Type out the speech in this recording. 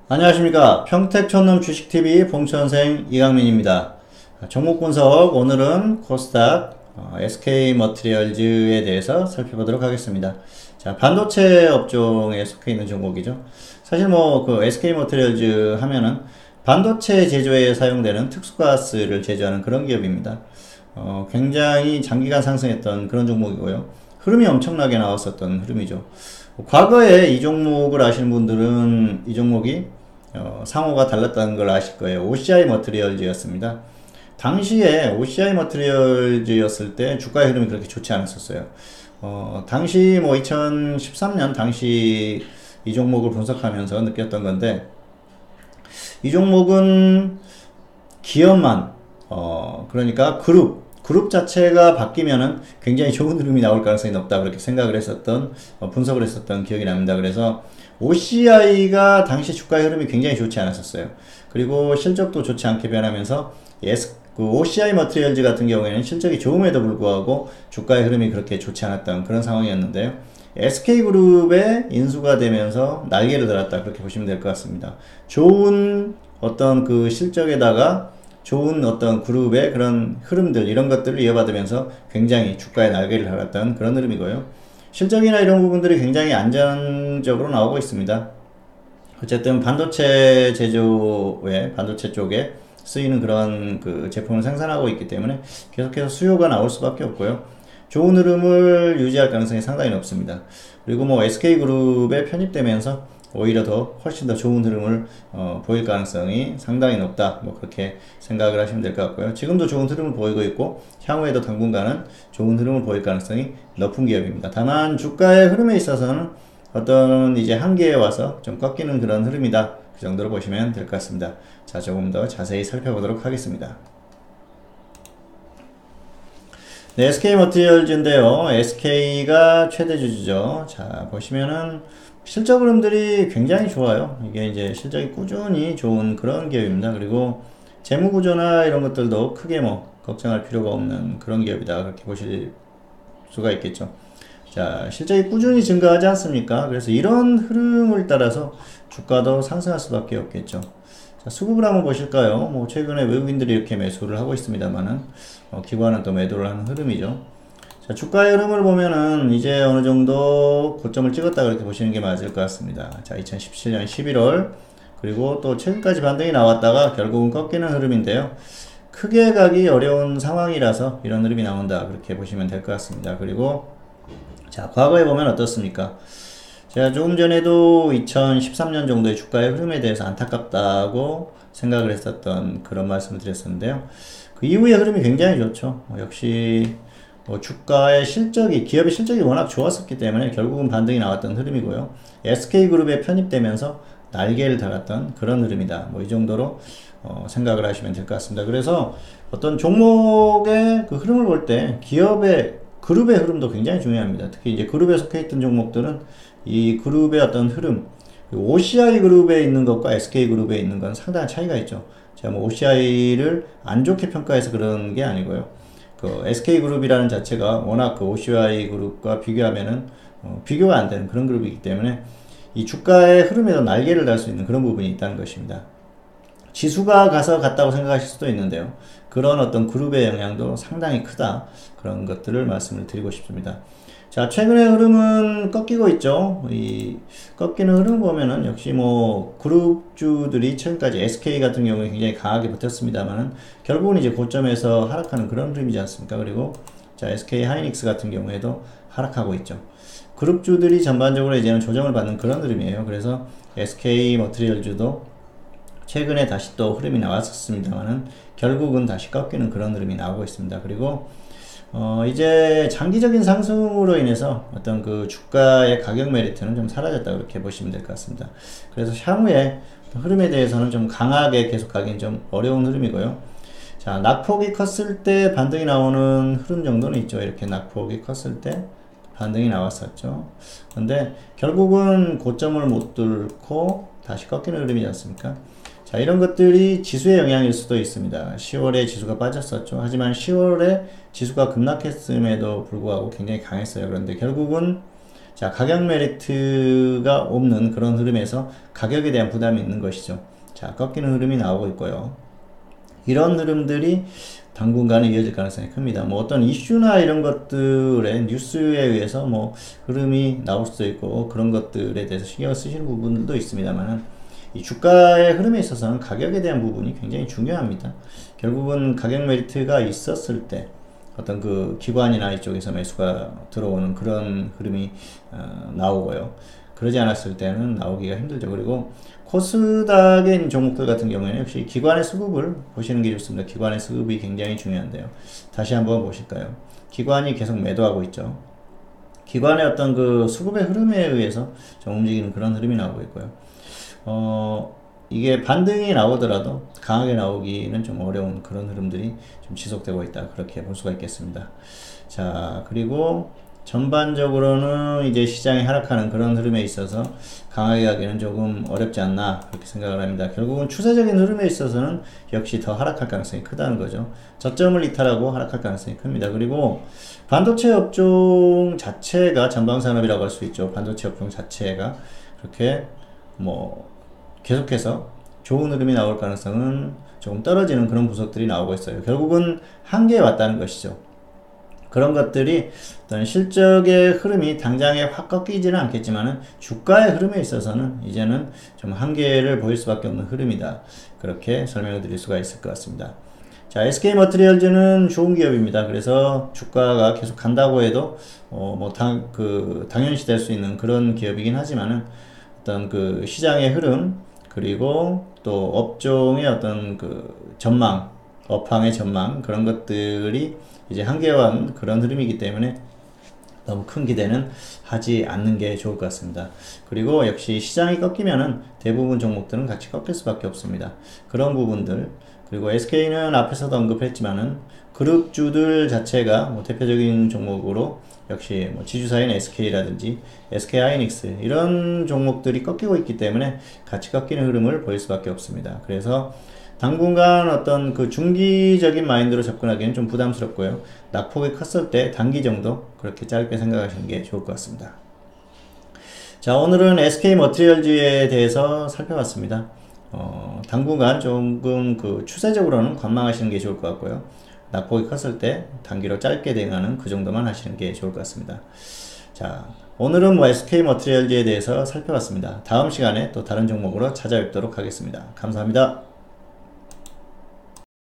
안녕하십니까. 평택촌놈 주식TV 봉천생 이강민입니다. 종목 분석 오늘은 코스닥 SK머티리얼즈에 대해서 살펴보도록 하겠습니다. 자, 반도체 업종에 속해 있는 종목이죠. 사실 그 SK머티리얼즈 하면은 반도체 제조에 사용되는 특수가스를 제조하는 그런 기업입니다. 굉장히 장기간 상승했던 그런 종목이고요. 흐름이 엄청나게 나왔었던 흐름이죠. 과거에 이 종목을 아시는 분들은 이 종목이 상호가 달랐다는 걸 아실 거예요. OCI 머티리얼즈였습니다. 당시에 OCI 머티리얼즈였을 때 주가의 흐름이 그렇게 좋지 않았었어요. 당시 2013년 당시 이 종목을 분석하면서 느꼈던 건데, 이 종목은 기업만 그러니까 그룹 자체가 바뀌면은 굉장히 좋은 흐름이 나올 가능성이 높다, 그렇게 생각을 했었던, 분석을 했었던 기억이 납니다. 그래서 OCI가 당시 주가의 흐름이 굉장히 좋지 않았었어요. 그리고 실적도 좋지 않게 변하면서 OCI 머티리얼즈 같은 경우에는 실적이 좋음에도 불구하고 주가의 흐름이 그렇게 좋지 않았던 그런 상황이었는데요. SK그룹에 인수가 되면서 날개를 달았다, 그렇게 보시면 될 것 같습니다. 좋은 어떤 그 실적에다가 좋은 어떤 그룹의 그런 흐름들, 이런 것들을 이어받으면서 굉장히 주가에 날개를 달았던 그런 흐름이고요. 실적이나 이런 부분들이 굉장히 안정적으로 나오고 있습니다. 어쨌든 반도체 제조에, 반도체 쪽에 쓰이는 그런 그 제품을 생산하고 있기 때문에 계속해서 수요가 나올 수밖에 없고요. 좋은 흐름을 유지할 가능성이 상당히 높습니다. 그리고 SK그룹에 편입되면서 오히려 훨씬 더 좋은 흐름을 보일 가능성이 상당히 높다, 그렇게 생각을 하시면 될 것 같고요. 지금도 좋은 흐름을 보이고 있고 향후에도 당분간은 좋은 흐름을 보일 가능성이 높은 기업입니다. 다만 주가의 흐름에 있어서는 어떤 이제 한계에 와서 좀 꺾이는 그런 흐름이다, 그 정도로 보시면 될 것 같습니다. 자, 조금 더 자세히 살펴보도록 하겠습니다. 네, SK머티리얼즈인데요. SK가 최대 주주죠. 자, 보시면은 실적 흐름들이 굉장히 좋아요. 이게 이제 실적이 꾸준히 좋은 그런 기업입니다. 그리고 재무 구조나 이런 것들도 크게 걱정할 필요가 없는 그런 기업이다, 그렇게 보실 수가 있겠죠. 자, 실적이 꾸준히 증가하지 않습니까? 그래서 이런 흐름을 따라서 주가도 상승할 수밖에 없겠죠. 자, 수급을 한번 보실까요? 최근에 외국인들이 이렇게 매수를 하고 있습니다만은 기관은 또 매도를 하는 흐름이죠. 자, 주가의 흐름을 보면은 이제 어느 정도 고점을 찍었다, 그렇게 보시는 게 맞을 것 같습니다. 자, 2017년 11월, 그리고 또 최근까지 반등이 나왔다가 결국은 꺾이는 흐름인데요. 크게 가기 어려운 상황이라서 이런 흐름이 나온다, 그렇게 보시면 될 것 같습니다. 그리고 자, 과거에 보면 어떻습니까? 제가 조금 전에도 2013년 정도의 주가의 흐름에 대해서 안타깝다고 생각을 했었던 그런 말씀을 드렸었는데요. 그 이후의 흐름이 굉장히 좋죠. 역시 주가의 실적이, 기업의 실적이 워낙 좋았었기 때문에 결국은 반등이 나왔던 흐름이고요. SK그룹에 편입되면서 날개를 달았던 그런 흐름이다, 이 정도로 생각을 하시면 될 것 같습니다. 그래서 어떤 종목의 그 흐름을 볼 때 기업의 그룹의 흐름도 굉장히 중요합니다. 특히 이제 그룹에 속해 있던 종목들은 이 그룹의 어떤 흐름, OCI 그룹에 있는 것과 SK 그룹에 있는 건 상당한 차이가 있죠. 제가 OCI를 안 좋게 평가해서 그런 게 아니고요. 그 SK 그룹이라는 자체가 워낙 그 OCI 그룹과 비교하면은 비교가 안 되는 그런 그룹이기 때문에 이 주가의 흐름에도 날개를 달 수 있는 그런 부분이 있다는 것입니다. 지수가 가서 같다고 생각하실 수도 있는데요. 그런 어떤 그룹의 영향도 상당히 크다, 그런 것들을 말씀을 드리고 싶습니다. 자, 최근의 흐름은 꺾이고 있죠. 이 꺾이는 흐름을 보면은 역시 그룹주들이 최근까지 SK 같은 경우에 굉장히 강하게 버텼습니다만은 결국은 이제 고점에서 하락하는 그런 흐름이지 않습니까? 그리고 자, SK 하이닉스 같은 경우에도 하락하고 있죠. 그룹주들이 전반적으로 이제는 조정을 받는 그런 흐름이에요. 그래서 SK 머티리얼즈도 최근에 다시 또 흐름이 나왔었습니다만은 결국은 다시 꺾이는 그런 흐름이 나오고 있습니다. 그리고 이제 장기적인 상승으로 인해서 어떤 그 주가의 가격 메리트는 좀 사라졌다, 그렇게 보시면 될 것 같습니다. 그래서 향후에 흐름에 대해서는 좀 강하게 계속 가기는 좀 어려운 흐름이고요. 자, 낙폭이 컸을 때 반등이 나오는 흐름 정도는 있죠. 이렇게 낙폭이 컸을 때 반등이 나왔었죠. 근데 결국은 고점을 못 뚫고 다시 꺾이는 흐름이지 않습니까? 자, 이런 것들이 지수의 영향일 수도 있습니다. 10월에 지수가 빠졌었죠. 하지만 10월에 지수가 급락했음에도 불구하고 굉장히 강했어요. 그런데 결국은 자, 가격 메리트가 없는 그런 흐름에서 가격에 대한 부담이 있는 것이죠. 자, 꺾이는 흐름이 나오고 있고요. 이런 흐름들이 당분간은 이어질 가능성이 큽니다. 뭐 어떤 이슈나 이런 것들의 뉴스에 의해서 뭐 흐름이 나올 수도 있고 그런 것들에 대해서 신경을 쓰시는 부분들도 있습니다만은 이 주가의 흐름에 있어서는 가격에 대한 부분이 굉장히 중요합니다. 결국은 가격 메리트가 있었을 때 어떤 그 기관이나 이쪽에서 매수가 들어오는 그런 흐름이 나오고요. 그러지 않았을 때는 나오기가 힘들죠. 그리고 코스닥에 있는 종목들 같은 경우에는 역시 기관의 수급을 보시는 게 좋습니다. 기관의 수급이 굉장히 중요한데요. 다시 한번 보실까요? 기관이 계속 매도하고 있죠. 기관의 어떤 그 수급의 흐름에 의해서 좀 움직이는 그런 흐름이 나오고 있고요. 이게 반등이 나오더라도 강하게 나오기는 좀 어려운 그런 흐름들이 좀 지속되고 있다. 그렇게 볼 수가 있겠습니다. 자, 그리고 전반적으로는 이제 시장이 하락하는 그런 흐름에 있어서 강하게 가기는 조금 어렵지 않나 그렇게 생각을 합니다. 결국은 추세적인 흐름에 있어서는 역시 더 하락할 가능성이 크다는 거죠. 저점을 이탈하고 하락할 가능성이 큽니다. 그리고 반도체 업종 자체가 전방산업이라고 할 수 있죠. 반도체 업종 자체가 그렇게 뭐 계속해서 좋은 흐름이 나올 가능성은 조금 떨어지는 그런 분석들이 나오고 있어요. 결국은 한계에 왔다는 것이죠. 그런 것들이 어떤 실적의 흐름이 당장에 확 꺾이지는 않겠지만은 주가의 흐름에 있어서는 이제는 좀 한계를 보일 수밖에 없는 흐름이다. 그렇게 설명을 드릴 수가 있을 것 같습니다. 자, SK 머티리얼즈는 좋은 기업입니다. 그래서 주가가 계속 간다고 해도 당연시 될 수 있는 그런 기업이긴 하지만은 어떤 그 시장의 흐름 그리고 또 업종의 어떤 그 전망, 업황의 전망 그런 것들이 이제 한계와 그런 흐름이기 때문에 너무 큰 기대는 하지 않는 게 좋을 것 같습니다. 그리고 역시 시장이 꺾이면은 대부분 종목들은 같이 꺾일 수밖에 없습니다. 그런 부분들 그리고 SK는 앞에서도 언급했지만은 그룹주들 자체가 뭐 대표적인 종목으로 역시 뭐 지주사인 SK라든지 SK하이닉스 이런 종목들이 꺾이고 있기 때문에 같이 꺾이는 흐름을 보일 수밖에 없습니다. 그래서 당분간 어떤 그 중기적인 마인드로 접근하기는 좀 부담스럽고요. 낙폭이 컸을 때 단기 정도 그렇게 짧게 생각하시는 게 좋을 것 같습니다. 자, 오늘은 SK 머티리얼즈에 대해서 살펴봤습니다. 당분간 조금 그 추세적으로는 관망하시는 게 좋을 것 같고요. 낙폭이 컸을 때 단기로 짧게 대응하는 그 정도만 하시는 게 좋을 것 같습니다. 자, 오늘은 뭐 SK 머티리얼즈에 대해서 살펴봤습니다. 다음 시간에 또 다른 종목으로 찾아뵙도록 하겠습니다. 감사합니다.